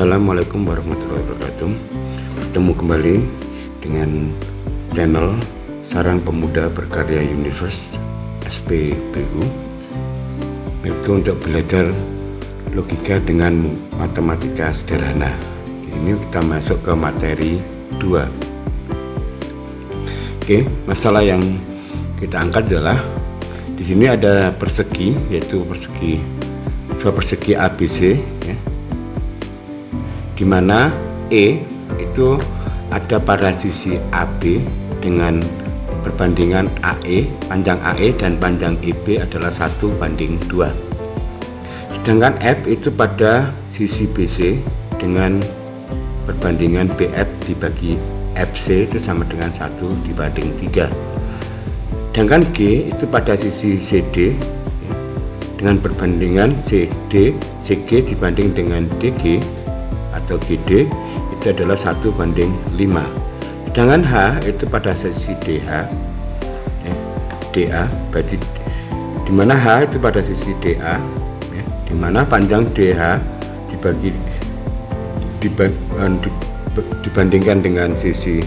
Assalamualaikum warahmatullahi wabarakatuh. Bertemu kembali dengan channel Sarang Pemuda Berkarya Universe SPBU, yaitu untuk belajar logika dengan matematika sederhana. Ini kita masuk ke materi 2. Oke, masalah yang kita angkat adalah di sini ada persegi, yaitu sebuah persegi ABC, ya, di mana E itu ada pada sisi AB dengan perbandingan AE, panjang AE dan panjang EB adalah 1:2. Sedangkan F itu pada sisi BC dengan perbandingan BF dibagi FC itu sama dengan 1:3. Sedangkan G itu pada sisi CD dengan perbandingan CD CG dibanding dengan DG atau GD itu adalah 1:5. Sedangkan H itu pada sisi DA, berarti di mana H itu pada sisi DA, di mana panjang DH dibandingkan dengan sisi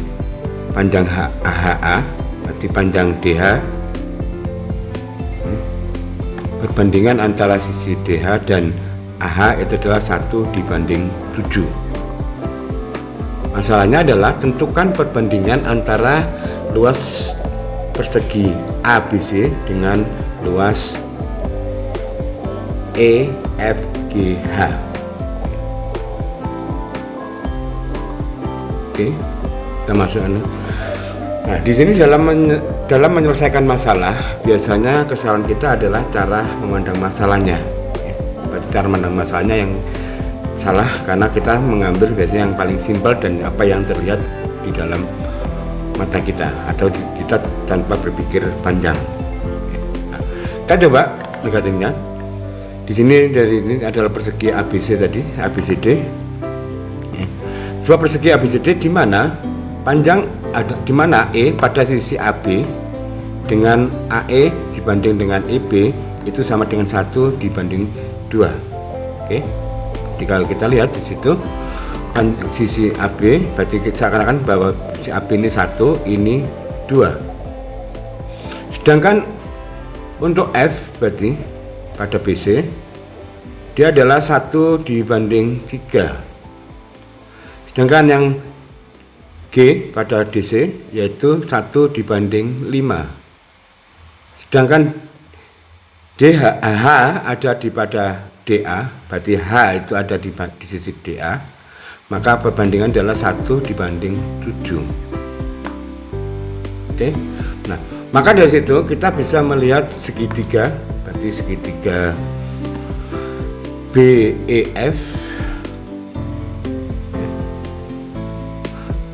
panjang HA, berarti panjang DH, perbandingan antara sisi DH dan AH itu adalah 1:7. Masalahnya adalah tentukan perbandingan antara luas persegi ABC dengan luas EFGH. Oke, kita masuk. Nah, di sini dalam menyelesaikan masalah, biasanya kesalahan kita adalah cara memandang masalahnya. Berarti cara memandang masalahnya yang salah karena kita mengambil biasanya yang paling simpel dan apa yang terlihat di dalam mata kita, atau kita tanpa berpikir panjang. Nah, kita coba negatifnya. Di sini dari ini adalah persegi ABC tadi, ABCD. Sebuah persegi ABCD di mana panjang ada di mana E pada sisi AB dengan AE dibanding dengan EB itu sama dengan 1:2. Oke. Jadi kalau kita lihat di situ sisi AB berarti seakan-akan bahwa si AB ini 1, ini 2. Sedangkan untuk F berarti pada BC dia adalah 1:3. Sedangkan yang G pada DC yaitu 1:5. Sedangkan H ada di pada DA, berarti H itu ada di sisi DA, maka perbandingan adalah 1:7. Oke. Nah, maka dari situ kita bisa melihat segitiga, berarti segitiga BEF,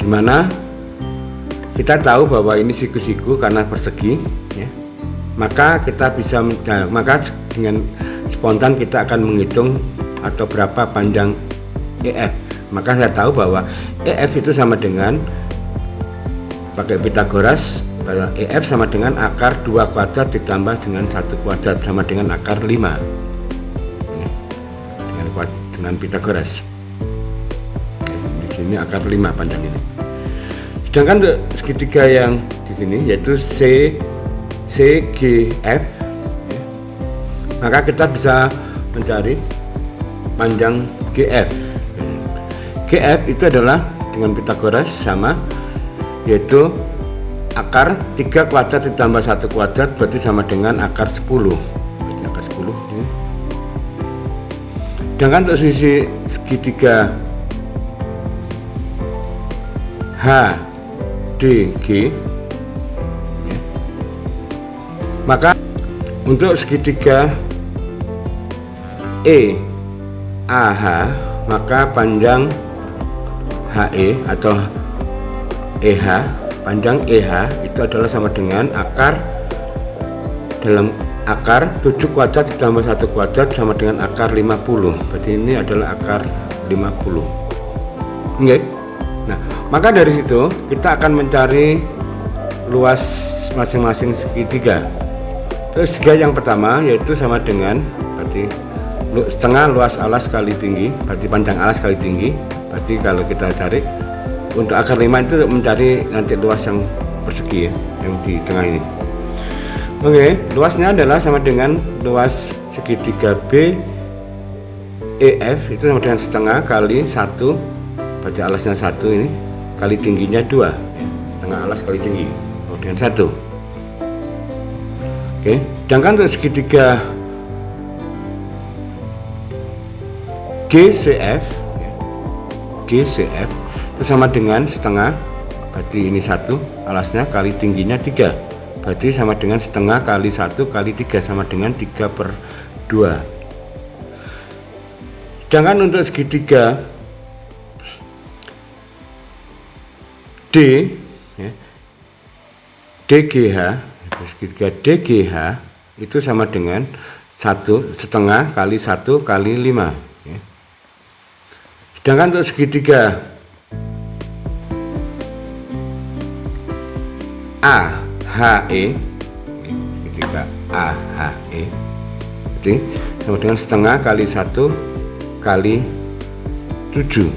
di mana kita tahu bahwa ini siku-siku karena persegi, ya. Maka kita bisa maka dengan spontan kita akan menghitung atau berapa panjang EF. Maka saya tahu bahwa EF itu sama dengan, pakai Pythagoras, bahwa EF sama dengan akar 2 kuadrat ditambah dengan 1 kuadrat sama dengan akar 5. Dengan Pythagoras. Di sini akar 5 panjang ini. Sedangkan untuk segitiga yang di sini yaitu CGF, maka kita bisa mencari panjang GF. GF itu adalah dengan Pythagoras sama, yaitu akar 3 kuadrat ditambah 1 kuadrat berarti sama dengan akar 10. Berarti akar 10 ini. Sedangkan untuk sisi segitiga HDG, maka untuk segitiga EAH maka panjang HE atau EH, panjang EH itu adalah sama dengan akar dalam akar 7 kuadrat ditambah 1 kuadrat sama dengan akar 50. Berarti ini adalah akar 50. Oke. Nah, maka dari situ kita akan mencari luas masing-masing segitiga. Terus segitiga yang pertama yaitu sama dengan, berarti setengah luas alas kali tinggi, berarti panjang alas kali tinggi. Berarti kalau kita cari untuk akar 5 itu mencari nanti luas yang persegi ya, yang di tengah ini. Oke, luasnya adalah sama dengan luas segitiga B EF itu sama dengan setengah kali 1, berarti alasnya 1 ini kali tingginya 2 ya. Setengah alas kali tinggi sama dengan 1. Oke, sedangkan untuk segitiga GCF ya, GCF itu sama dengan setengah, berarti ini 1 alasnya kali tingginya 3, berarti sama dengan setengah kali 1 kali 3 sama dengan 3/2. Sedangkan untuk segitiga D ya, DGH, segitiga DGH itu sama dengan 1 setengah kali 1 kali 5 ya. Sedangkan untuk segitiga AHE, segitiga AHE jadi sama dengan setengah kali 1 kali 7.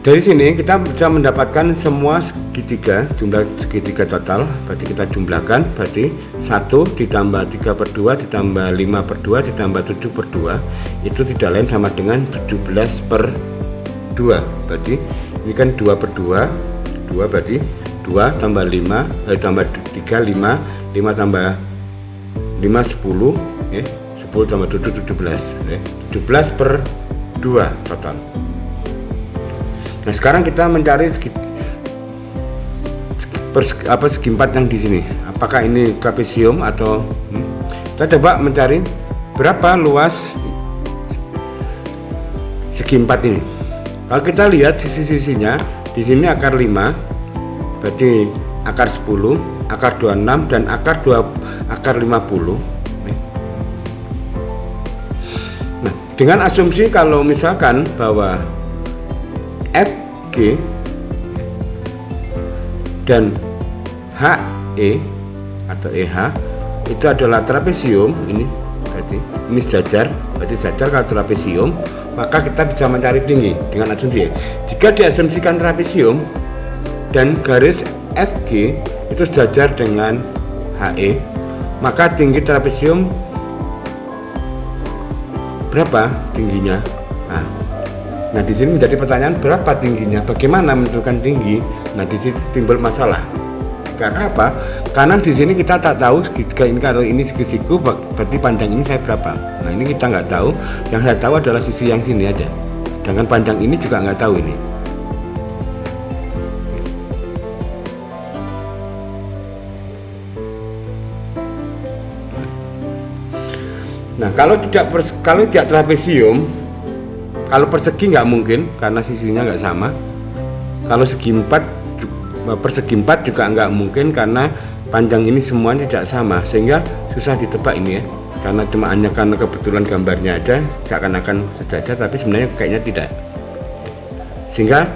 Dari sini kita bisa mendapatkan semua segitiga, jumlah segitiga total. Berarti kita jumlahkan, berarti 1 ditambah 3/2 ditambah 5/2 ditambah 7/2 itu tidak lain sama dengan 17/2. Berarti ini kan 2/2, 2 berarti 2 tambah 5 tambah 3 5 tambah 5 10 ya, 10 tambah 7 17 ya, 17/2 total. Nah, sekarang kita mencari segi 4 yang di sini. Apakah ini trapesium atau kita coba mencari berapa luas segi 4 ini. Kalau kita lihat sisi-sisinya di sini akar 5, berarti akar 10, akar 26 dan akar 50. Nah, dengan asumsi kalau misalkan bahwa FG dan HE atau EH itu adalah trapesium, ini berarti ini sejajar, berarti sejajar kalau trapesium, maka kita bisa mencari tinggi dengan asumsi. Jika diasumsikan trapesium dan garis FG itu sejajar dengan HE, maka tinggi trapesium berapa tingginya? Nah, di sini menjadi pertanyaan berapa tingginya, bagaimana menentukan tinggi. Nah, di sini timbul masalah. Karena apa? Karena di sini kita tak tahu jika ini kalau ini siku, berarti panjang ini saya berapa. Nah, ini kita nggak tahu. Yang saya tahu adalah sisi yang sini aja. Dengan panjang ini juga nggak tahu ini. Nah, kalau tidak trapesium, kalau persegi nggak mungkin karena sisinya nggak sama. Kalau persegi 4 juga nggak mungkin karena panjang ini semuanya tidak sama, sehingga susah ditebak ini ya. Karena hanya karena kebetulan gambarnya aja seakan-akan sejajar, tapi sebenarnya kayaknya tidak. Sehingga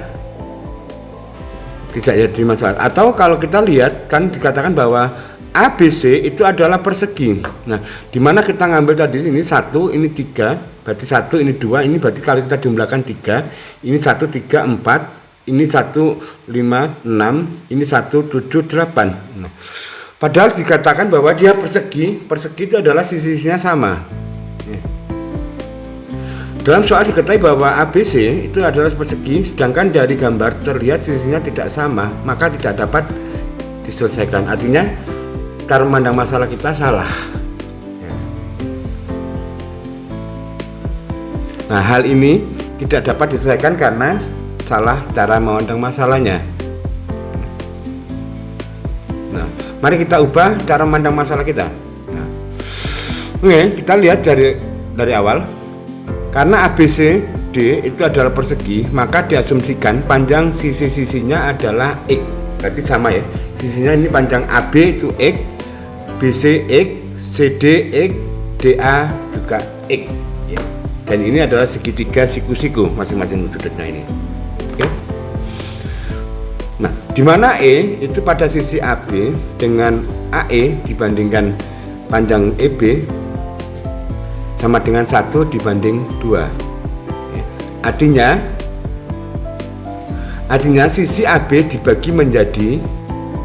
tidak jadi masalah. Atau kalau kita lihat kan dikatakan bahwa ABC itu adalah persegi. Nah, dimana kita ngambil tadi ini 1, ini 3, berarti 1, ini 2, ini berarti kalau kita jumlahkan 3, ini 1 3 4, ini 1 5 6, ini 1 7 8. Nah, padahal dikatakan bahwa dia persegi itu adalah sisi-sisinya sama. Dalam soal diketahui bahwa ABC itu adalah persegi, sedangkan dari gambar terlihat sisinya tidak sama, maka tidak dapat diselesaikan. Artinya cara memandang masalah kita salah. Nah, hal ini tidak dapat diselesaikan karena salah cara memandang masalahnya. Nah, mari kita ubah cara memandang masalah kita. Nah, oke, kita lihat dari awal. Karena ABCD itu adalah persegi, maka diasumsikan panjang sisi-sisinya adalah X. Berarti sama ya. Sisinya ini panjang AB itu X, BC X, CD X, DA juga X. Dan ini adalah segitiga siku-siku masing-masing sudutnya ini. Oke. Nah, di mana E itu pada sisi AB dengan AE dibandingkan panjang EB sama dengan 1 dibanding 2. Artinya sisi AB dibagi menjadi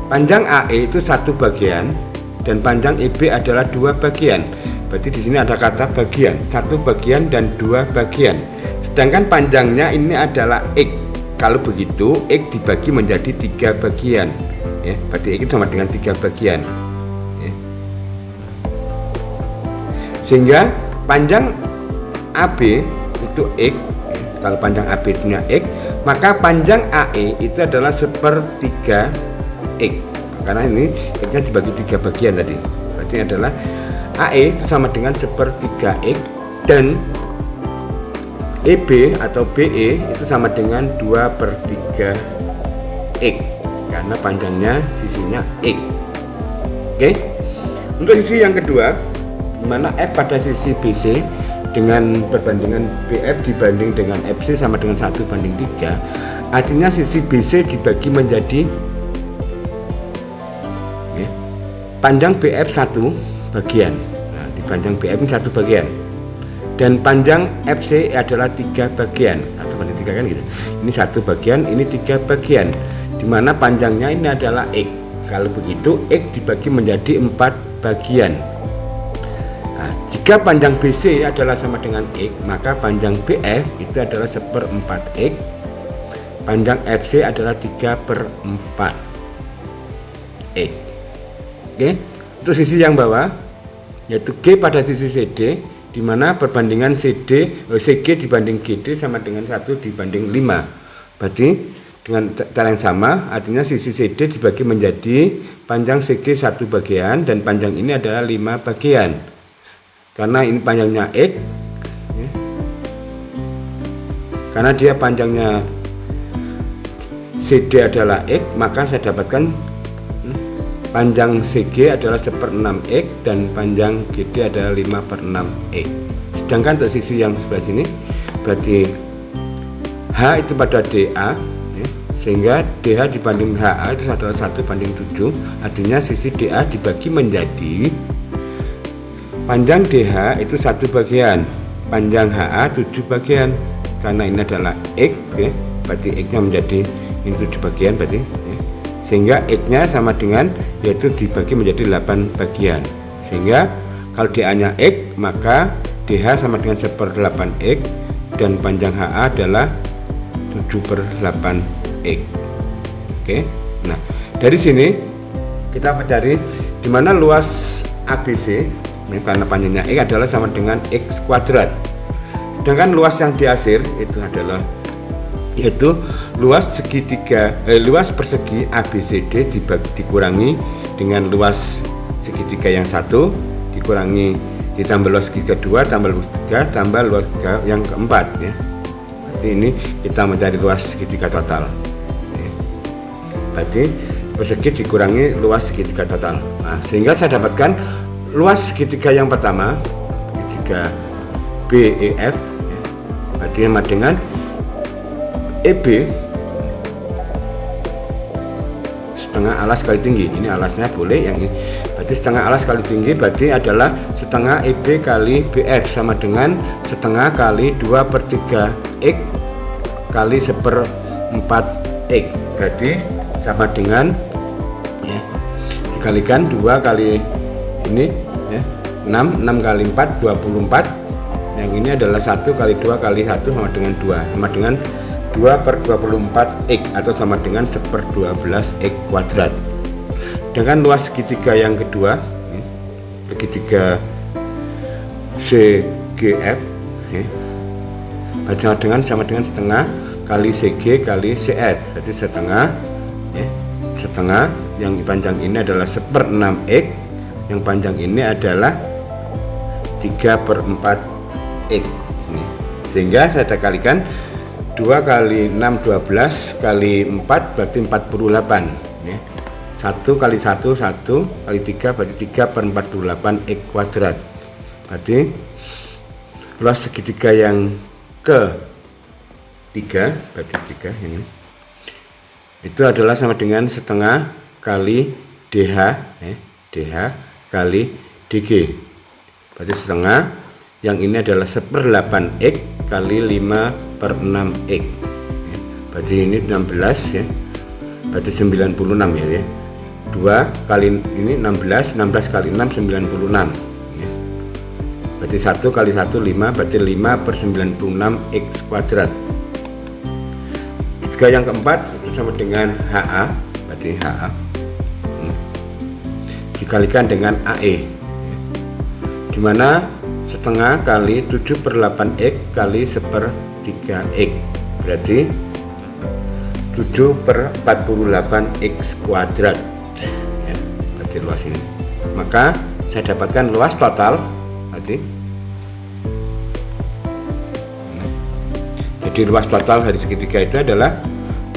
panjang AE itu 1 bagian dan panjang EB adalah 2 bagian. Berarti di sini ada kata bagian, 1 bagian dan 2 bagian. Sedangkan panjangnya ini adalah X. Kalau begitu X dibagi menjadi 3 bagian. Ya, berarti X sama dengan 3 bagian. Ya. Sehingga panjang AB itu X. Ya, kalau panjang AB nya X, maka panjang AE itu adalah 1/3 X. Karena ini X-nya dibagi 3 bagian tadi. Berarti adalah AE itu sama dengan 1/3 X dan EB atau BE itu sama dengan 2/3 X karena panjangnya sisinya X. Oke. Untuk sisi yang kedua, di mana F pada sisi BC dengan perbandingan BF dibanding dengan FC sama dengan 1/3, artinya sisi BC dibagi menjadi panjang BF 1 bagian. Nah, di panjang BF ini 1 bagian. Dan panjang FC adalah 3 bagian atau banding 3 kan gitu. Ini 1 bagian, ini 3 bagian. Dimana panjangnya ini adalah X. Kalau begitu X dibagi menjadi 4 bagian. Nah, jika panjang BC adalah sama dengan X, maka panjang BF itu adalah 1/4 X. Panjang FC adalah 3/4 X. Oke. Untuk sisi yang bawah yaitu G pada sisi CD, di mana perbandingan CG dibanding GD sama dengan 1 dibanding 5. Berarti dengan cara yang sama, artinya sisi CD dibagi menjadi panjang CG 1 bagian dan panjang ini adalah 5 bagian. Karena ini panjangnya X, ya. Karena dia panjangnya CD adalah X, maka saya dapatkan panjang CG adalah 1/6 X dan panjang GD adalah 5/6 X. Sedangkan untuk sisi yang sebelah sini berarti H itu pada DA, ya, sehingga DH dibanding HA itu adalah 1/7. Artinya sisi DA dibagi menjadi panjang DH itu 1 bagian, panjang HA 7 bagian. Karena ini adalah X, ya, berarti X nya menjadi ini 7 bagian berarti, ya. Sehingga X-nya sama dengan yaitu dibagi menjadi 8 bagian. Sehingga kalau DA-nya X, maka DH sama dengan 1/8 X dan panjang HA adalah 7/8 X. Oke. Nah, dari sini kita mencari di mana luas ABC, ya, karena panjangnya X adalah sama dengan X kuadrat. Sedangkan luas yang diakhir itu adalah yaitu luas luas persegi ABCD dikurangi dengan luas segitiga yang 1 dikurangi ditambah luas segitiga 2 tambah luas 3 tambah luas segitiga yang keempat, ya. Berarti ini kita mencari luas segitiga total, ya. Berarti persegi dikurangi luas segitiga total. Nah, sehingga saya dapatkan luas segitiga yang pertama segitiga BEF, ya. Berarti sama dengan EB setengah alas kali tinggi. Ini alasnya boleh yang ini. Berarti setengah alas kali tinggi berarti adalah setengah EB kali BF sama dengan setengah kali 2/3 X kali 1/4 X. Berarti sama dengan, ya, dikalikan 2 kali ini, ya, 6 kali 4 24. Yang ini adalah 1 kali 2 kali 1 sama dengan 2 sama dengan 2/24 X atau sama dengan 1/12 X kuadrat. Dengan luas segitiga yang kedua, ya, segitiga CGF, ya, sama dengan setengah kali CG kali CF. Berarti setengah, ya, setengah yang panjang ini adalah 1/6 X, yang panjang ini adalah 3/4 X, ya. Sehingga saya kalikan 2 kali 6 12 kali 4 berarti 48, ya. 1 kali 1 1 kali 3 berarti 3/48 X kuadrat. Berarti luas segitiga yang ke 3 berarti 3 ini itu adalah sama dengan setengah kali DH, DH kali DG. Berarti setengah, yang ini adalah 1/8 X kali 5/6 X. Berarti ini 16 ya. Berarti 96 ya. 2 kali ini 16 kali 6 96 ya. Berarti 1 kali 1 5, berarti 5/96 X kuadrat. Jika yang keempat itu sama dengan HA, berarti HA dikalikan dengan AE, dimana setengah kali 7/8 X kali 1/3 X, berarti 7/48 X kuadrat ya, berarti luas ini. Maka saya dapatkan luas total, berarti jadi luas total dari segitiga itu adalah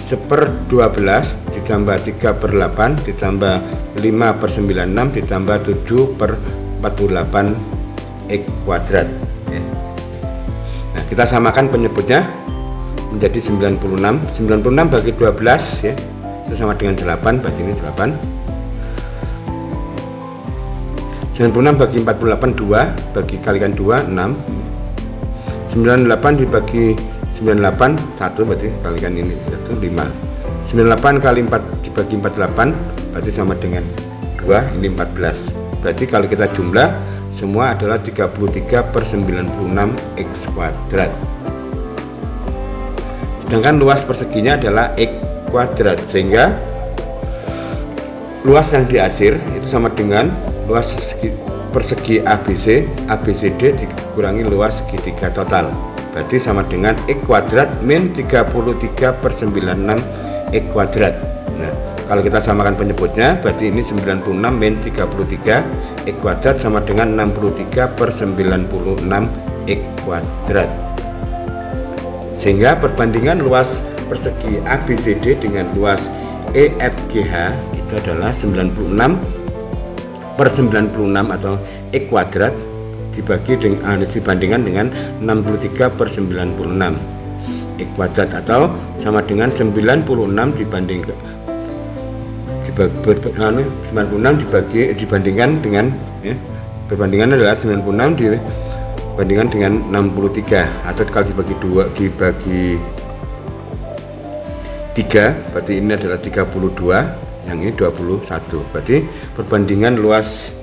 1/12 ditambah 3/8 ditambah 5/96 ditambah 7/48 X kuadrat ya. Nah, kita samakan penyebutnya menjadi 96. 96 bagi 12 ya, itu sama dengan 8, berarti ini 8. 96 bagi 48 2, bagi kalikan 2 6. 98 dibagi 98 1, berarti kalikan ini 1 5. 98 kali 4 dibagi 48 berarti sama dengan 2, ini 14. Berarti kalau kita jumlah semua adalah 33/96 X kuadrat. Sedangkan luas perseginya adalah X kuadrat, sehingga luas yang diakhir itu sama dengan luas persegi ABC, ABCD dikurangi luas segitiga total. Berarti sama dengan X kuadrat min 33/96 X kuadrat. Nah, kalau kita samakan penyebutnya, berarti ini 96 min 33 X kuadrat sama dengan 63/96 X kuadrat. Sehingga perbandingan luas persegi ABCD dengan luas EFGH itu adalah 96/96 atau X kuadrat dibandingkan dengan 63/96 X kuadrat, atau sama dengan 96 dibandingkan dengan ya, perbandingan adalah 96 dibandingkan dengan 63, atau kalau dibagi 3 berarti ini adalah 32, yang ini 21. Berarti perbandingan luas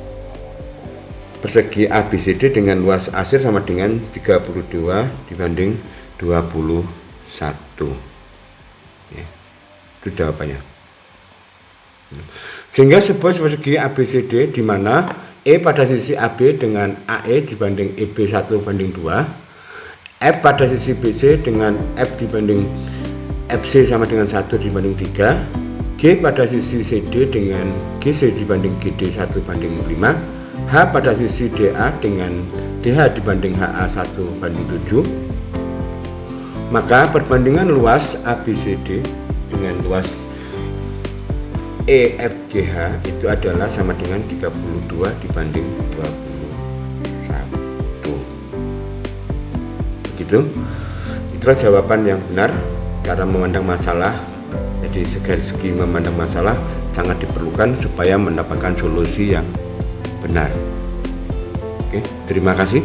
persegi ABCD dengan luas akhir sama dengan 32 dibanding 21 ya, itu jawabannya. Sehingga sebuah persegi ABCD di mana E pada sisi AB dengan AE dibanding EB 1/2, F pada sisi BC dengan F dibanding FC sama dengan 1/3, G pada sisi CD dengan GC dibanding GD 1/5, H pada sisi DA dengan DH dibanding HA 1/7. Maka perbandingan luas ABCD dengan luas EFGH itu adalah sama dengan 32 dibanding 21. Begitu. Itulah jawaban yang benar cara memandang masalah. Jadi segi memandang masalah sangat diperlukan supaya mendapatkan solusi yang benar. Oke, terima kasih.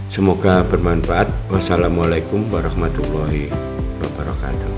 Semoga bermanfaat. Wassalamualaikum warahmatullahi wabarakatuh.